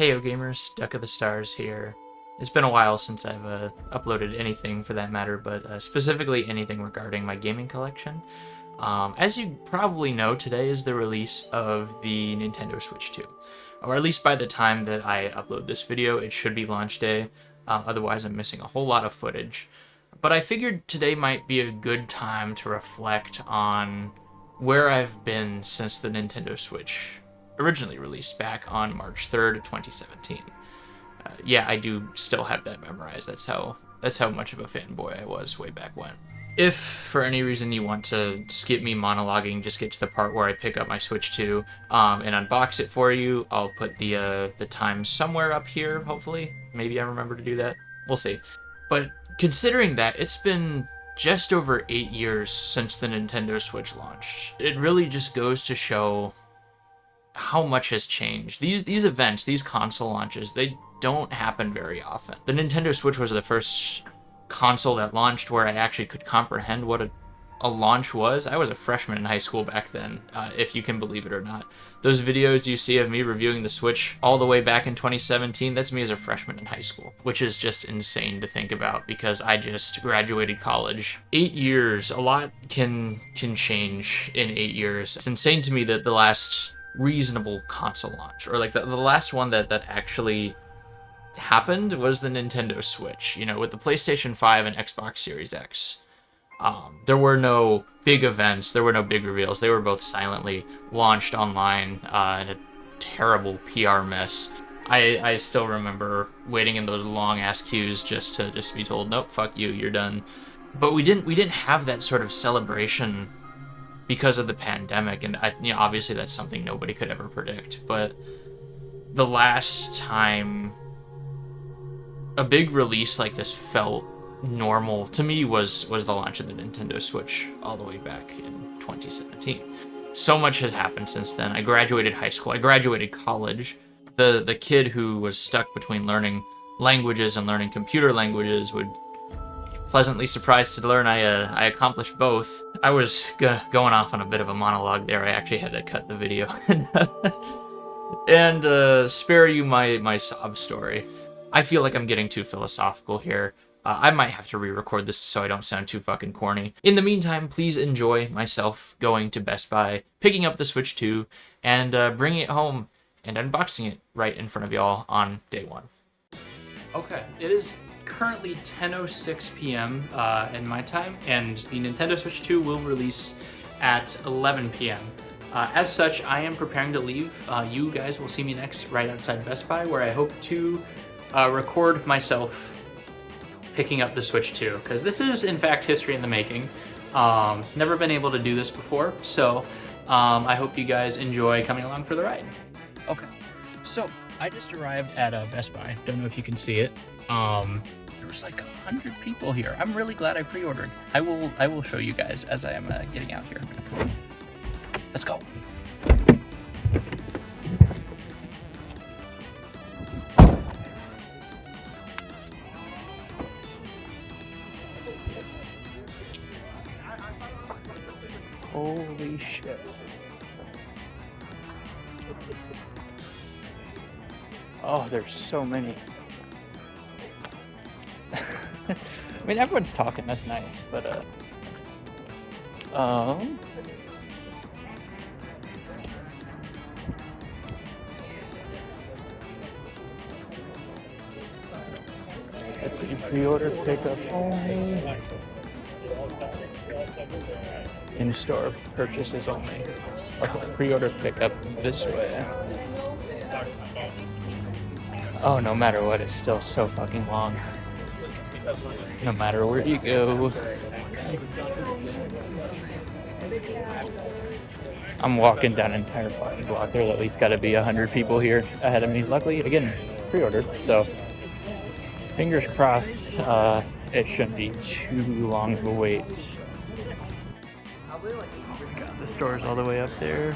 Heyo gamers, Duck of the Stars here. It's been a while since I've uploaded anything for that matter, but specifically anything regarding my gaming collection. As you probably know, today is the release of the Nintendo Switch 2. Or at least by the time that I upload this video, it should be launch day. Otherwise, I'm missing a whole lot of footage. But I figured today might be a good time to reflect on where I've been since the Nintendo Switch originally released back on March 3rd, 2017. Yeah, I do still have that memorized. That's how much of a fanboy I was way back when. If for any reason you want to skip me monologuing, just get to the part where I pick up my Switch 2 and unbox it for you. I'll put the time somewhere up here, hopefully. Maybe I remember to do that. We'll see. But considering that, it's been just over 8 years since the Nintendo Switch launched. It really just goes to show how much has changed. These events, these console launches, they don't happen very often. The Nintendo Switch was the first console that launched where I actually could comprehend what a launch was. I was a freshman in high school back then, if you can believe it or not. Those videos you see of me reviewing the Switch all the way back in 2017, that's me as a freshman in high school, which is just insane to think about because I just graduated college. 8 years, a lot can change in 8 years. It's insane to me that the last reasonable console launch, or like the last one that actually happened, was the Nintendo Switch. You know, with the PlayStation 5 and Xbox Series X, there were no big events, there were no big reveals. They were both silently launched online in a terrible PR mess. I still remember waiting in those long ass queues just to be told, nope, fuck you, you're done. But we didn't have that sort of celebration because of the pandemic, and obviously that's something nobody could ever predict. But the last time a big release like this felt normal to me was the launch of the Nintendo Switch all the way back in 2017. So much has happened since then. I graduated high school. I graduated college. The kid who was stuck between learning languages and learning computer languages would pleasantly surprised to learn I accomplished both. I was going off on a bit of a monologue there. I actually had to cut the video and spare you my sob story. I feel like I'm getting too philosophical here. I might have to re-record this so I don't sound too fucking corny. In the meantime, please enjoy myself going to Best Buy, picking up the Switch 2, and bringing it home and unboxing it right in front of y'all on day one. Okay, it is currently 10:06 p.m. In my time, and the Nintendo Switch 2 will release at 11 p.m. As such, I am preparing to leave. You guys will see me next right outside Best Buy, where I hope to record myself picking up the Switch 2, because this is in fact history in the making. Never been able to do this before, so I hope you guys enjoy coming along for the ride. Okay, so I just arrived at Best Buy. Don't know if you can see it. There was like 100 people here. I'm really glad I pre-ordered. I will show you guys as I am getting out here. Let's go. Holy shit. Oh, there's so many. I mean, everyone's talking, that's nice, but let's see, pre-order pickup only. In-store purchases only. Okay, pre-order pickup this way. Oh, no matter what, it's still so fucking long. No matter where you go. I'm walking down an entire fucking block. There's at least gotta be 100 people here ahead of me. Luckily, again, pre-ordered, so fingers crossed, it shouldn't be too long of a wait. Oh my god, the store's all the way up there.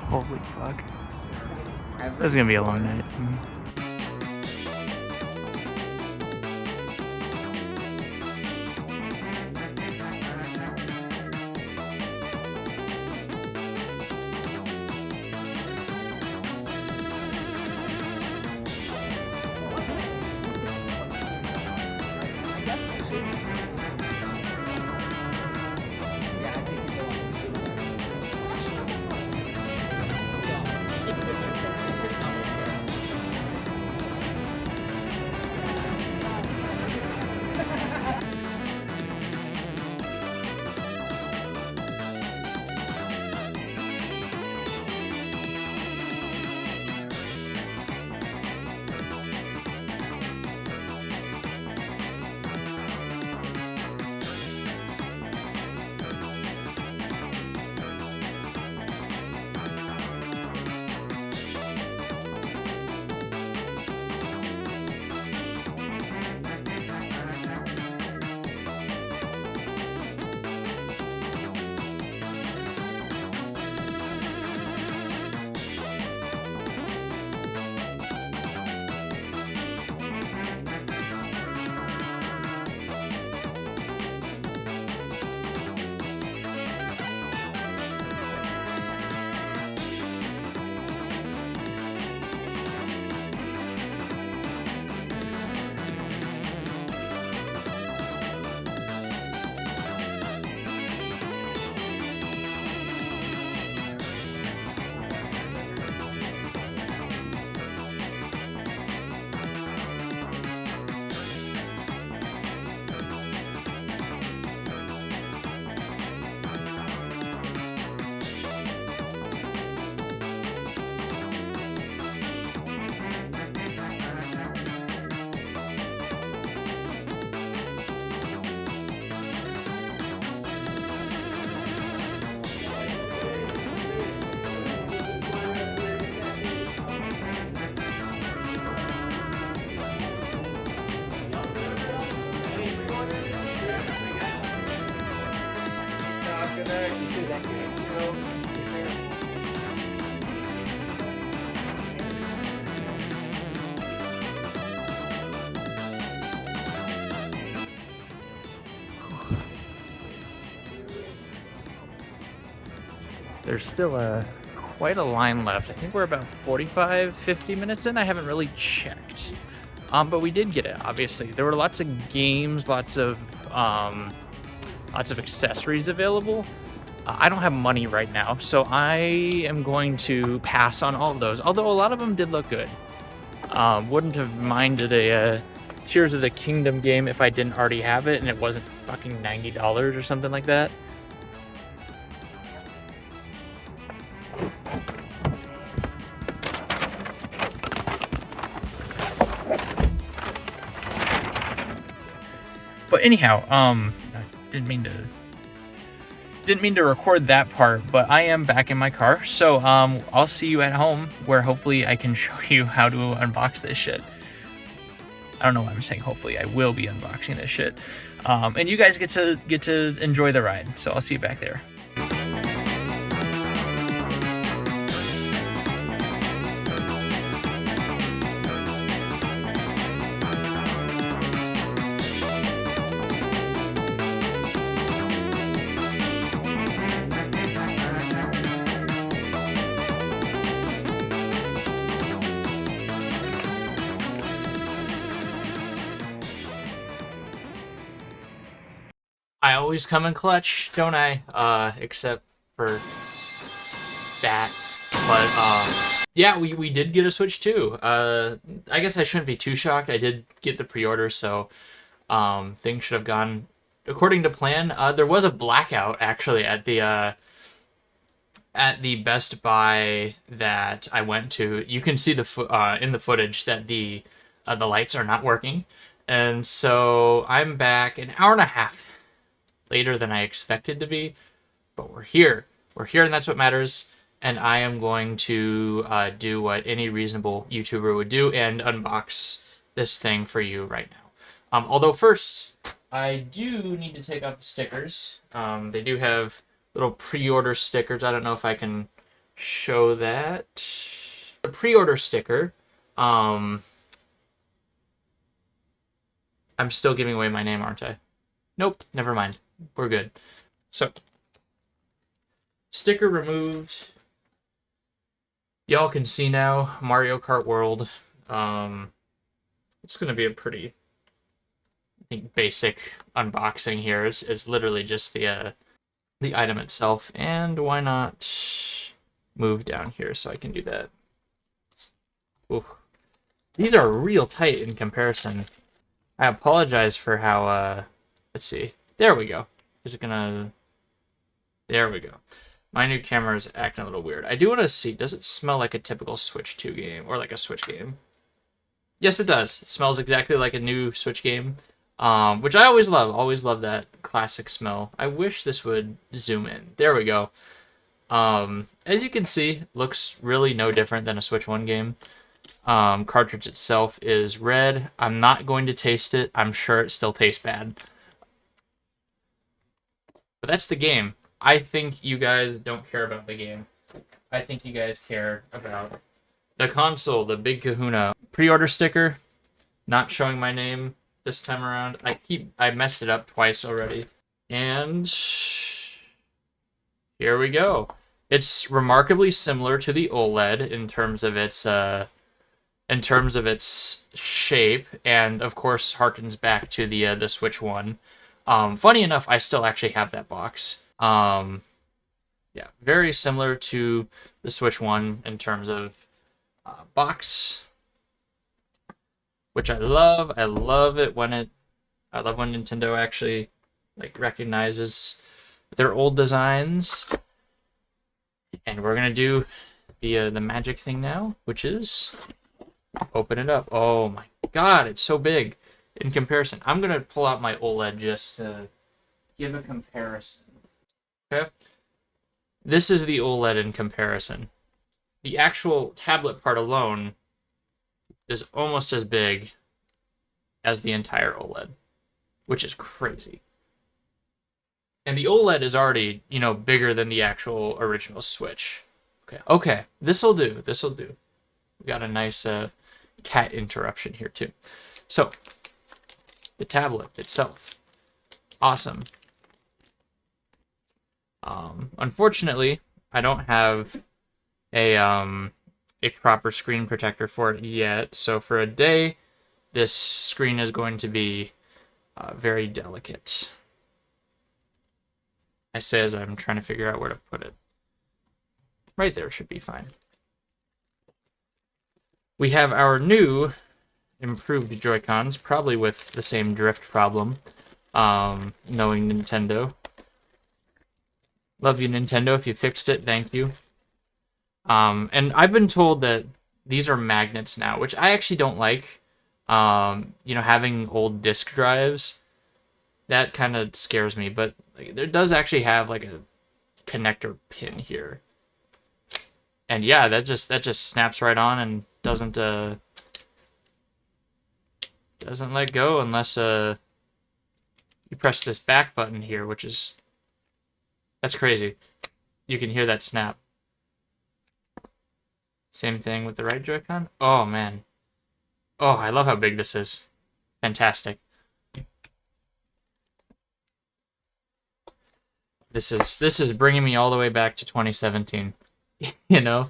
Holy fuck. This is gonna be a long night. There's still quite a line left. I think we're about 45, 50 minutes in. I haven't really checked. But we did get it, obviously. There were lots of games, lots of accessories available. I don't have money right now, so I am going to pass on all of those, although a lot of them did look good. Wouldn't have minded a Tears of the Kingdom game if I didn't already have it and it wasn't fucking $90 or something like that. But anyhow, I didn't mean to record that part, but I am back in my car, so I'll see you at home, where hopefully I can show you how to unbox this shit. I don't know why I'm saying hopefully. I will be unboxing this shit, and you guys get to enjoy the ride. So I'll see you back there. I always come in clutch, don't I? Except for that. But yeah, we did get a Switch too. I guess I shouldn't be too shocked. I did get the pre-order, so things should have gone according to plan. There was a blackout actually at the Best Buy that I went to. You can see in the footage that the lights are not working, and so I'm back an hour and a half later than I expected to be, but we're here. We're here, and that's what matters. And I am going to do what any reasonable YouTuber would do and unbox this thing for you right now. Although first, I do need to take off the stickers. They do have little pre-order stickers. I don't know if I can show that. The pre-order sticker. I'm still giving away my name, aren't I? Nope, never mind. We're good. So, sticker removed. Y'all can see now, Mario Kart World. It's going to be a pretty, I think, basic unboxing here. It's literally just the item itself. And why not move down here so I can do that? Ooh. These are real tight in comparison. I apologize for how, let's see. There we go. Is it gonna... There we go. My new camera is acting a little weird. I do want to see, does it smell like a typical Switch 2 game? Or like a Switch game? Yes, it does. It smells exactly like a new Switch game. Which I always love. Always love that classic smell. I wish this would zoom in. There we go. As you can see, looks really no different than a Switch 1 game. Cartridge itself is red. I'm not going to taste it. I'm sure it still tastes bad. But that's the game. I think you guys don't care about the game. I think you guys care about the console, the big kahuna. Pre-order sticker, not showing my name this time around. I messed it up twice already. And here we go. It's remarkably similar to the OLED in terms of its shape, and of course harkens back to the Switch 1. Funny enough, I still actually have that box. Yeah, very similar to the Switch 1 in terms of box, which I love. I love when Nintendo actually recognizes their old designs. And we're gonna do the magic thing now, which is open it up. Oh my god, it's so big in comparison. I'm gonna pull out my OLED just to give a comparison. Okay, this is the OLED in comparison. The actual tablet part alone is almost as big as the entire OLED, which is crazy. And the OLED is already, bigger than the actual original Switch. Okay, this'll do. We got a nice cat interruption here too. So, the tablet itself, awesome. Unfortunately, I don't have a proper screen protector for it yet. So for a day, this screen is going to be very delicate. I say as I'm trying to figure out where to put it. Right there should be fine. We have our new improved Joy-Cons, probably with the same drift problem, knowing Nintendo. Love you, Nintendo. If you fixed it, thank you. And I've been told that these are magnets now, which I actually don't like. Having old disk drives, that kind of scares me. But there does actually have like a connector pin here, and yeah, that just snaps right on and doesn't let go unless you press this back button here, that's crazy. You can hear that snap. Same thing with the right Joy-Con. Oh man. Oh, I love how big this is. Fantastic. This is bringing me all the way back to 2017. you know.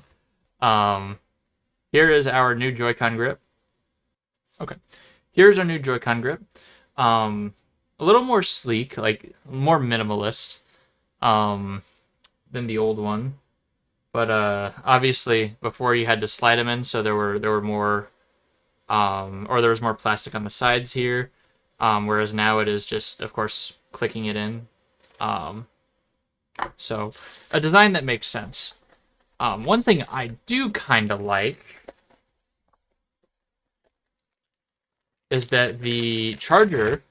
Here is our new Joy-Con grip. Okay. Here's our new Joy-Con grip. A little more sleek, like more minimalist than the old one. But obviously before you had to slide them in, so there were more or there was more plastic on the sides here. Whereas now it is just, of course, clicking it in. So a design that makes sense. One thing I do kind of like is that the charger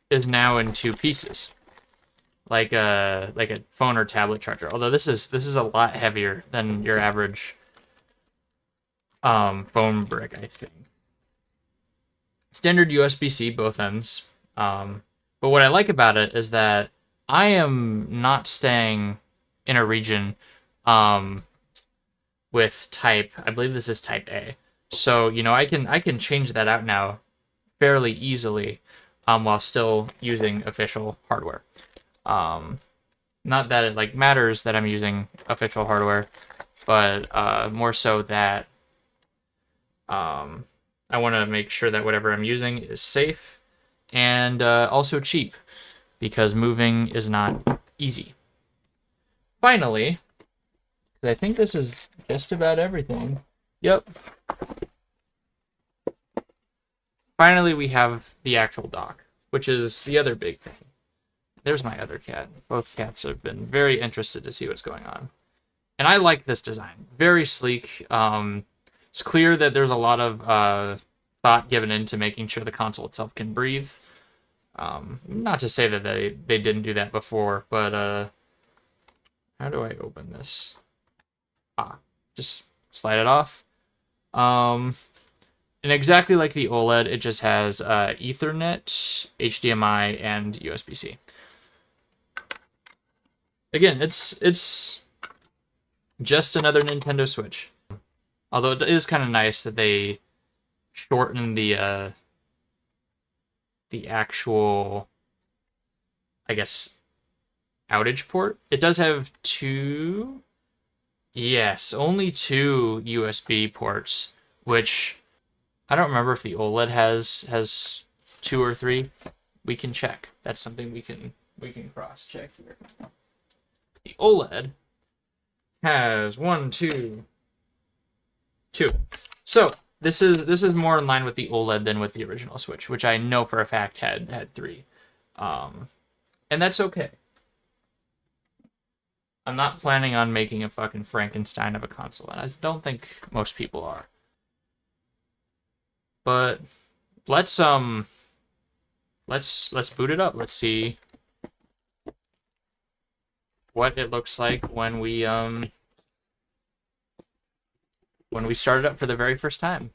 is now in two pieces, like a phone or tablet charger. Although this is a lot heavier than your average phone brick, I think. Standard USB-C both ends. But what I like about it is that I am not staying in a region with type, I believe this is type A. So, I can change that out now fairly easily while still using official hardware. Not that it matters that I'm using official hardware, but more so that I want to make sure that whatever I'm using is safe and also cheap, because moving is not easy. Finally, I think this is just about everything. Yep. Finally, we have the actual dock, which is the other big thing. There's my other cat. Both cats have been very interested to see what's going on. And I like this design. Very sleek. It's clear that there's a lot of thought given into making sure the console itself can breathe. Not to say that they didn't do that before, but how do I open this? Just slide it off. And exactly like the OLED, it just has Ethernet, HDMI, and USB-C. Again, it's just another Nintendo Switch. Although it is kind of nice that they shorten the actual, I guess, outage port. It does have two, yes, only two USB ports, which I don't remember if the OLED has two or three. We can check. That's something we can cross check here. The OLED has one, two. So this is more in line with the OLED than with the original Switch, which I know for a fact had three, and that's okay. I'm not planning on making a fucking Frankenstein of a console, and I don't think most people are. But let's boot it up. Let's see what it looks like when we start it up for the very first time.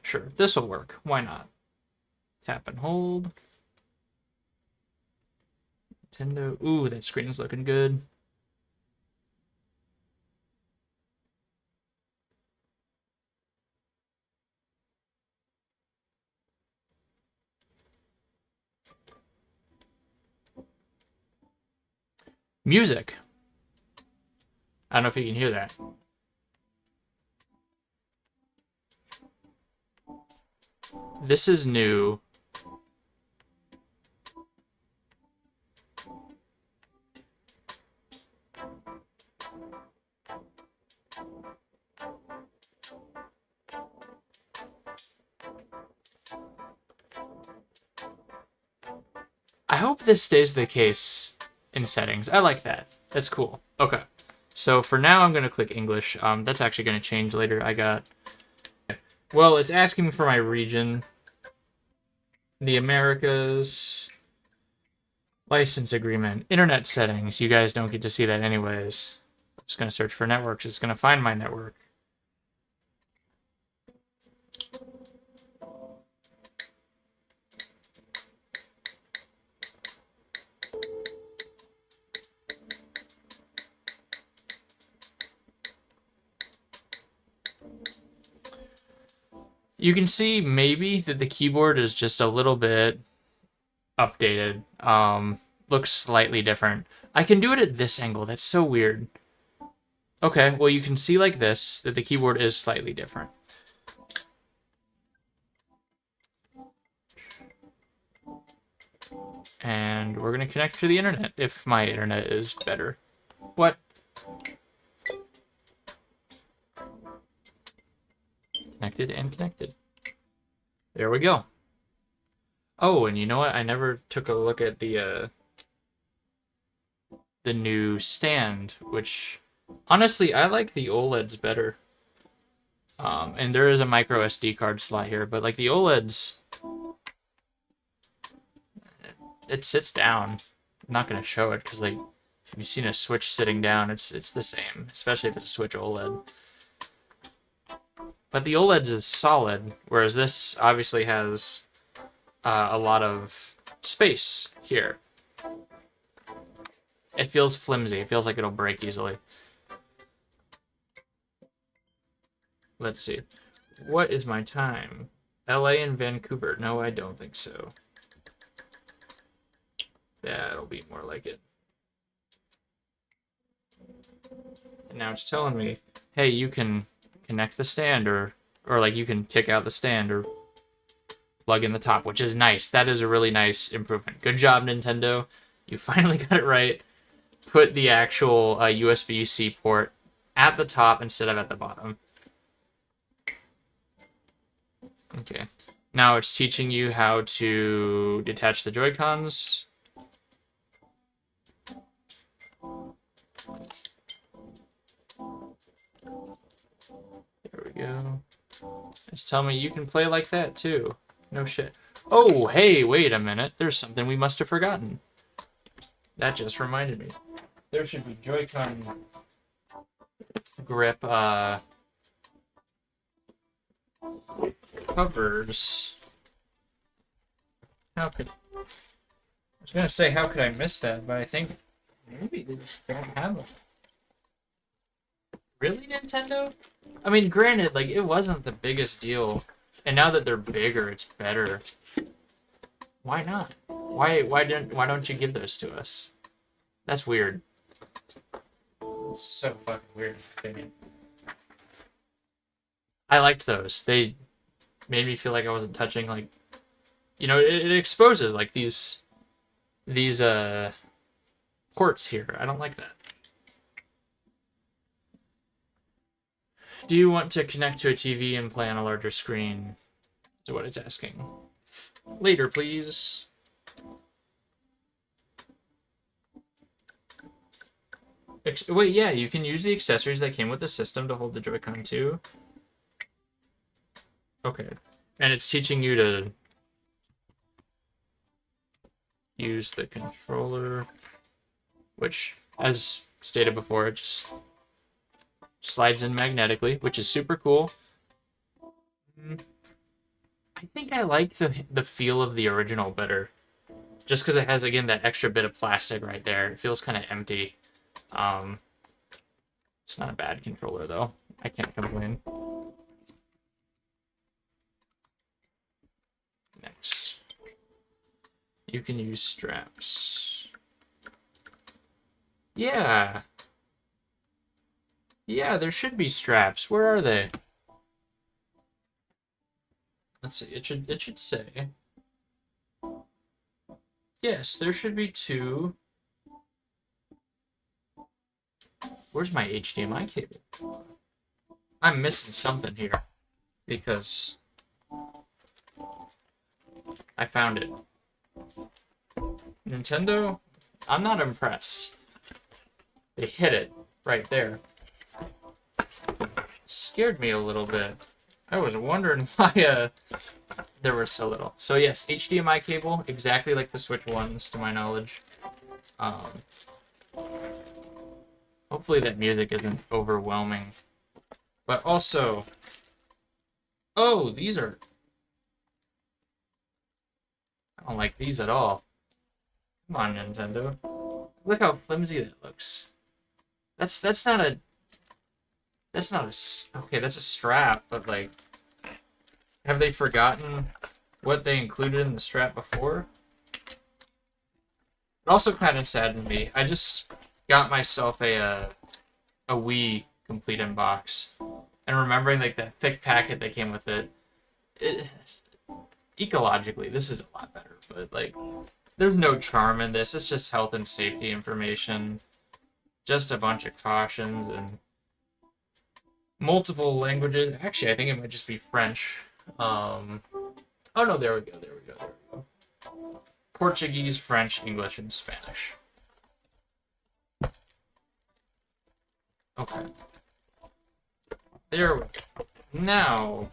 Sure, this will work. Why not? Tap and hold. Nintendo. Ooh, that screen is looking good. Music. I don't know if you can hear that. This is new. I hope this stays the case in settings. I like that. That's cool. Okay. So for now, I'm going to click English. That's actually going to change later. Well, it's asking me for my region. The Americas. License agreement. Internet settings. You guys don't get to see that anyways. I'm just going to search for networks. It's going to find my network. You can see maybe that the keyboard is just a little bit updated. Looks slightly different. I can do it at this angle. That's so weird. Okay, well you can see like this that the keyboard is slightly different. And we're gonna connect to the internet if my internet is better. What? Connected and connected. There we go. Oh, and you know what? I never took a look at the new stand, which honestly I like the OLEDs better. And there is a micro SD card slot here, but like the OLEDs, it sits down. I'm not gonna show it because like if you've seen a Switch sitting down, it's the same, especially if it's a Switch OLED. But the OLEDs is solid, whereas this obviously has a lot of space here. It feels flimsy. It feels like it'll break easily. Let's see. What is my time? LA and Vancouver. No, I don't think so. That'll be more like it. And now it's telling me, hey, you can connect the stand or like you can kick out the stand or plug in the top, which is nice. That is a really nice improvement. Good job, Nintendo. You finally got it right. Put the actual USB-C port at the top instead of at the bottom. Okay. Now it's teaching you how to detach the Joy-Cons. There we go. It's telling me you can play like that too. No shit. Oh, hey, wait a minute. There's something we must have forgotten. That just reminded me. There should be Joy-Con grip covers. I was gonna say, how could I miss that? But I think maybe they just don't have them. Really, Nintendo? I mean, granted, like, it wasn't the biggest deal. And now that they're bigger, it's better. Why not? Why don't you give those to us? That's weird. It's so fucking weird, in my opinion. I liked those. They made me feel like I wasn't touching, like, you know, it exposes, like, these ports here. I don't like that. Do you want to connect to a TV and play on a larger screen? Is what it's asking. Later, please. Wait, yeah, you can use the accessories that came with the system to hold the Joy-Con too. Okay. And it's teaching you to use the controller, which, as stated before, it just slides in magnetically, which is super cool. I think I like the feel of the original better. Just because it has, again, that extra bit of plastic right there. It feels kind of empty. It's not a bad controller, though. I can't complain. Next. You can use straps. Yeah. Yeah, there should be straps. Where are they? Let's see. It should say. Yes, there should be two. Where's my HDMI cable? I'm missing something here because I found it. Nintendo, I'm not impressed. They hit it right there. Scared me a little bit. I was wondering why there were so little. So yes, HDMI cable, exactly like the Switch ones, to my knowledge. Um, Hopefully that music isn't overwhelming. But also, oh, these are. I don't like these at all. Come on, Nintendo. Look how flimsy that looks. That's not a. That's not a. Okay, that's a strap, but like, have they forgotten what they included in the strap before? It also kind of saddened me. I just got myself a Wii complete unbox, and remembering like that thick packet that came with it, ecologically this is a lot better. But like, there's no charm in this. It's just health and safety information, just a bunch of cautions and multiple languages. Actually, I think it might just be French. Oh no, there we go. There we go. Portuguese, French, English, and Spanish. Okay. There we go. Now,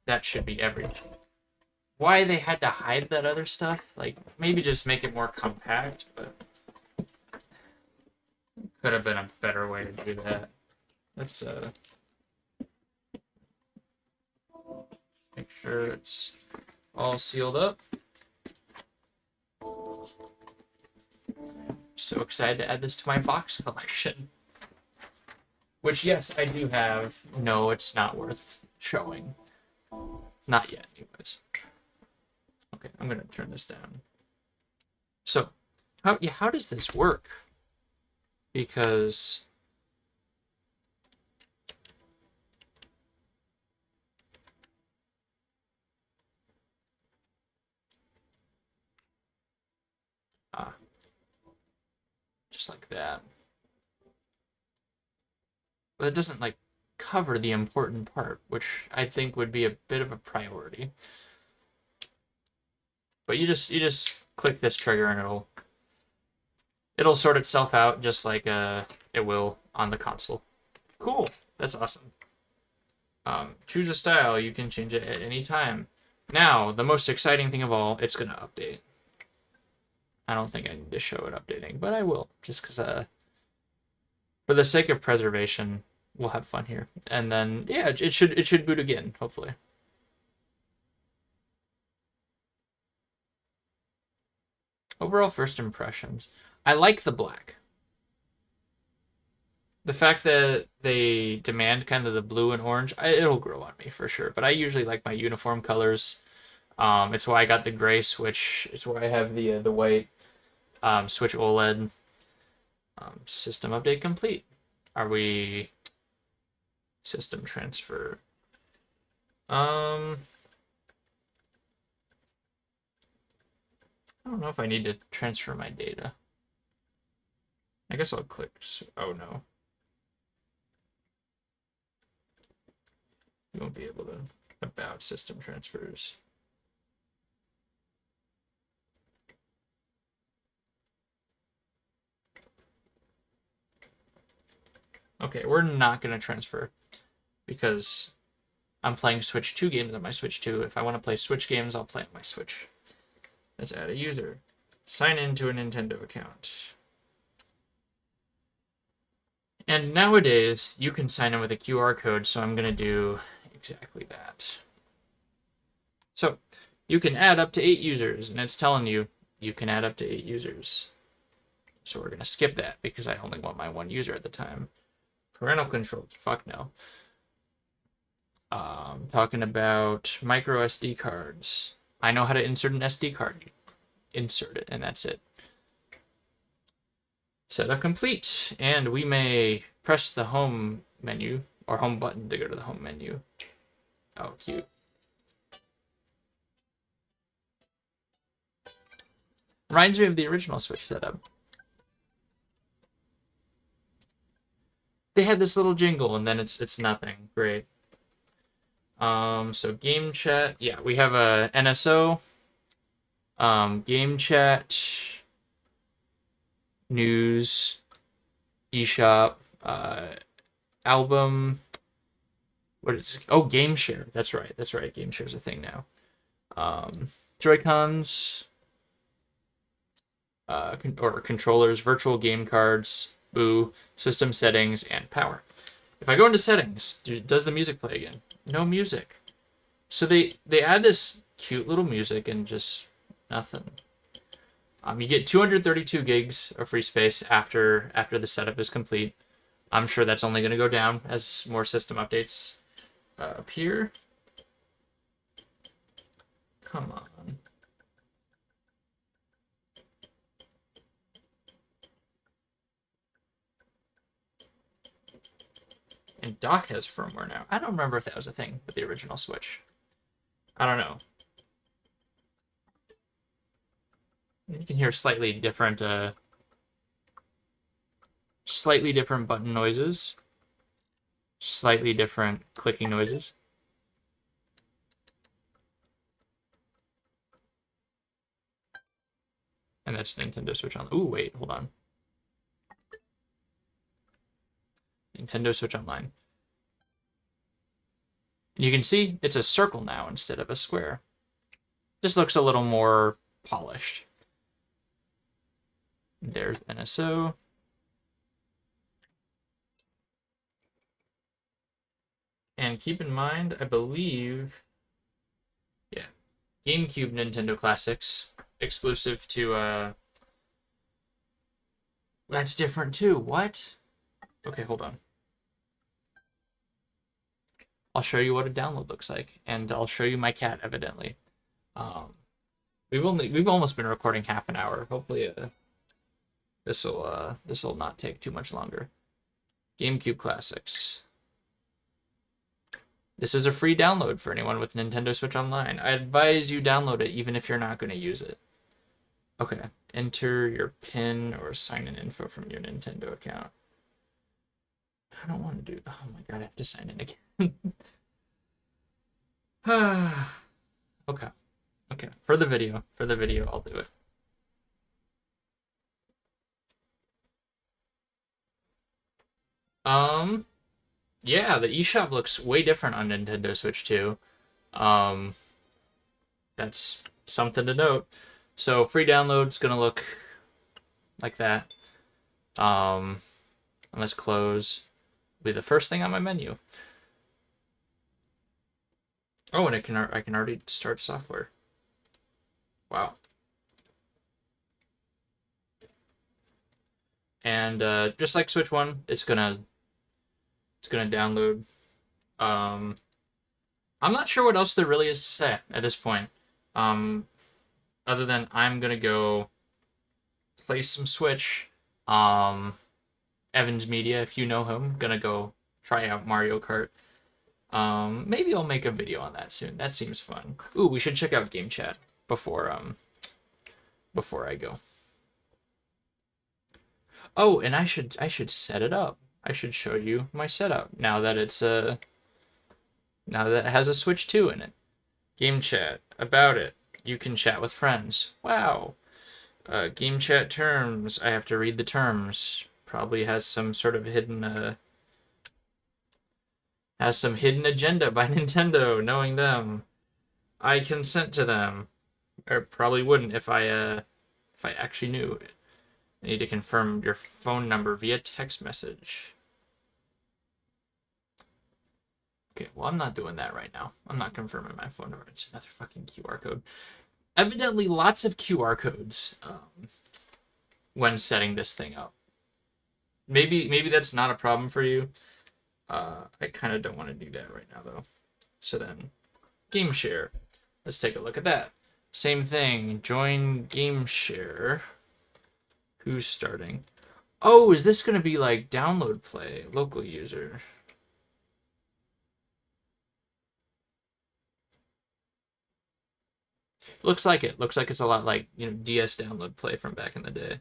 that should be everything. Why they had to hide that other stuff? Like, maybe just make it more compact, but could have been a better way to do that. Let's make sure it's all sealed up. So excited to add this to my box collection. Which, yes, I do have. No, it's not worth showing. Not yet, anyways. Okay, I'm gonna turn this down. So, how does this work? Because just like that. But it doesn't like cover the important part, which I think would be a bit of a priority. But you just click this trigger and it'll sort itself out just like it will on the console. Cool. That's awesome. Choose a style. You can change it at any time. Now, the most exciting thing of all, it's gonna update. I don't think I need to show it updating, but I will, just because for the sake of preservation, we'll have fun here. And then yeah, it should boot again, hopefully. Overall first impressions. I like the black. The fact that they demand kind of the blue and orange, it'll grow on me for sure. But I usually like my uniform colors. It's why I got the gray Switch. It's why I have the white Switch OLED. System update complete. Are we system transfer? I don't know if I need to transfer my data. I guess I'll click. Oh no. You won't be able to about system transfers. Okay, we're not going to transfer because I'm playing Switch 2 games on my Switch 2. If I want to play Switch games, I'll play on my Switch. Let's add a user. Sign into a Nintendo account. And nowadays, you can sign in with a QR code, so I'm going to do exactly that. So, you can add up to 8 users, and it's telling you can add up to 8 users. So we're going to skip that because I only want my one user at the time. Parental controls, fuck no. Talking about micro SD cards. I know how to insert an SD card. You insert it, and that's it. Setup complete, and we may press the home menu or home button to go to the home menu. Oh, cute. Reminds me of the original Switch setup. They had this little jingle, and then it's nothing. Great. So game chat. Yeah, we have a NSO. Game chat. News. eShop. Album. What is? Oh, game share. That's right. That's right. Game share's a thing now. Joy-Cons. Or controllers, virtual game cards, boo, system settings, and power. If I go into settings, does the music play again? No music. So they add this cute little music and just nothing. You get 232 gigs of free space after the setup is complete. I'm sure that's only going to go down as more system updates appear. Come on. And dock has firmware now. I don't remember if that was a thing with the original Switch. I don't know. You can hear slightly different button noises. Slightly different clicking noises. And that's Nintendo Switch on. Ooh, wait, hold on. Nintendo Switch Online. And you can see it's a circle now instead of a square. Just looks a little more polished. There's NSO. And keep in mind, I believe, yeah, GameCube Nintendo Classics, exclusive to, that's different too. What? Okay, hold on. I'll show you what a download looks like, and I'll show you my cat, evidently. We've almost been recording half an hour. Hopefully, this'll not take too much longer. GameCube Classics. This is a free download for anyone with Nintendo Switch Online. I advise you download it even if you're not going to use it. Okay, enter your PIN or sign-in info from your Nintendo account. I don't want to do. Oh my god, I have to sign in again. Okay. Okay. For the video, I'll do it. Yeah, the eShop looks way different on Nintendo Switch 2. That's something to note. So free download's gonna look like that. Let's close. Be the first thing on my menu. Oh, and I can already start software. Wow. And just like Switch 1, it's gonna download. I'm not sure what else there really is to say at this point. Other than I'm gonna go play some Switch. Evans Media, if you know him, gonna go try out Mario Kart. Maybe I'll make a video on that soon. That seems fun. Ooh, we should check out Game Chat before I go. Oh, and I should set it up. I should show you my setup now that it's now that it has a Switch 2 in it. Game Chat, about it. You can chat with friends. Wow. Game Chat terms. I have to read the terms. Probably has some sort of hidden agenda by Nintendo, knowing them. I consent to them. Or probably wouldn't if I actually knew. I need to confirm your phone number via text message. Okay, well, I'm not doing that right now. I'm not confirming my phone number. It's another fucking QR code. Evidently, lots of QR codes when setting this thing up. Maybe that's not a problem for you. I kind of don't want to do that right now, though. So then, game share. Let's take a look at that. Same thing. Join game share. Who's starting? Oh, is this gonna be like download play, local user? Looks like it. Looks like it's a lot like, DS download play from back in the day.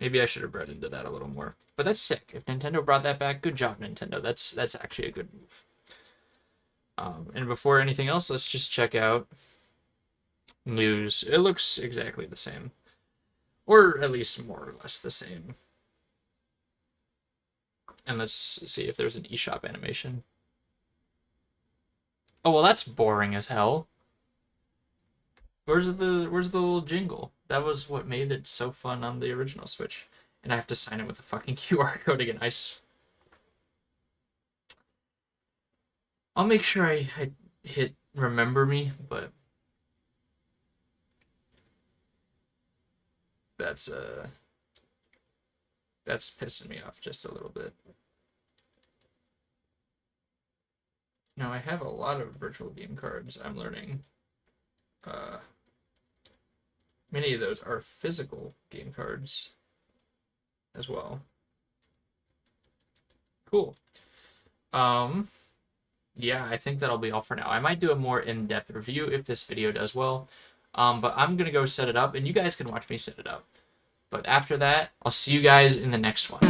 Maybe I should have read into that a little more. But that's sick. If Nintendo brought that back, good job, Nintendo. That's actually a good move. And before anything else, let's just check out news. It looks exactly the same. Or at least more or less the same. And let's see if there's an eShop animation. Oh, well, that's boring as hell. Where's the little jingle? That was what made it so fun on the original Switch. And I have to sign it with a fucking QR code again. I'll make sure I hit remember me, but that's pissing me off just a little bit. Now I have a lot of virtual game cards. I'm learning. Many of those are physical game cards as well. Cool. Yeah, I think that'll be all for now. I might do a more in-depth review if this video does well. But I'm gonna go set it up, and you guys can watch me set it up. But after that, I'll see you guys in the next one.